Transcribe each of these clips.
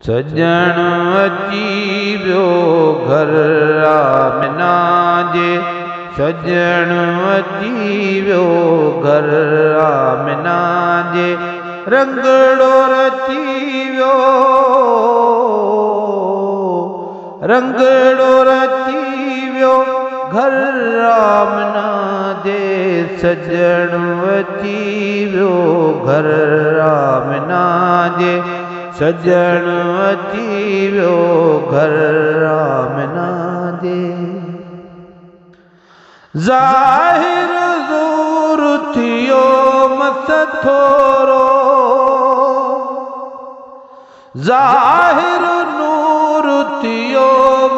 सजण अची वियो घर आमिना जे, सजण अची वियो घर आमिना जे, रंगड़ो रची वियो, रंगड़ो रची वियो घर आमिना जे, सजण अची वियो घर आमिना जे, सजण अची वियो घर आमिना जे। ज़ाहिर ज़ूर थियो मस थोरो, ज़ाहिर नूर थियो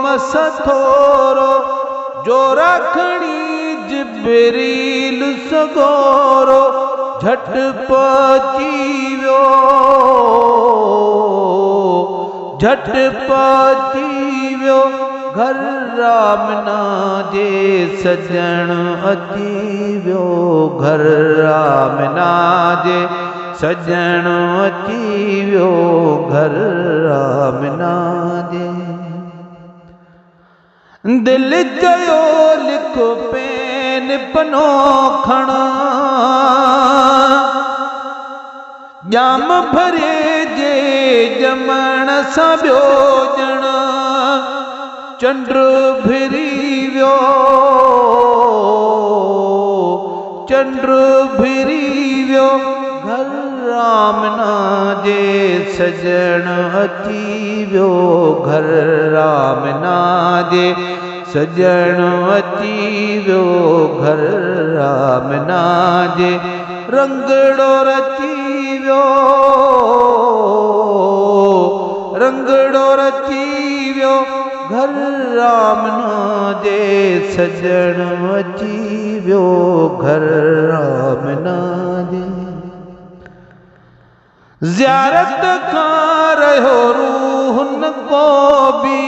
मस थोरो, जो रखणी जिब्रील सगोरो, झट पहुची वियो, झट पहुची वियो घर आमिना जे, सजण अची वियो घर आमिना जे, सजण अची वियो घर आमिना जे। दिल चयो लिख पेन पनो खण, ॼाम भरे जे ॼमण सां ॿियो ॼण, चंड भिरी वियो, चंड भिरी वियो घर आमिना जे, सजण अची वियो घर आमिना जे, सजण अची वियो घर आमिना जे, रंगड़ो रची वियो, रंगड़ो रची वियो घर आमिना जे, सजण अची वियो घर आमिना जे। ज़ियारत खां रहियो रूह न को बि,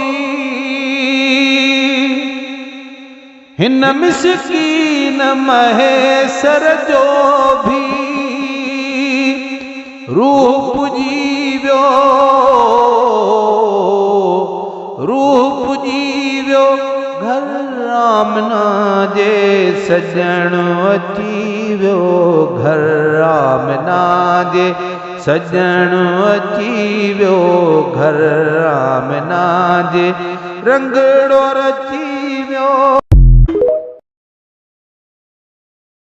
हिन मिस्कीन महेसर जो भी रूह पुॼी वियो, रूह पुॼी वियो घर आमिना जे, सजण अची वियो घर आमिना जे, सजण अची वियो घर आमिना जे, रंगड़ो रची वियो।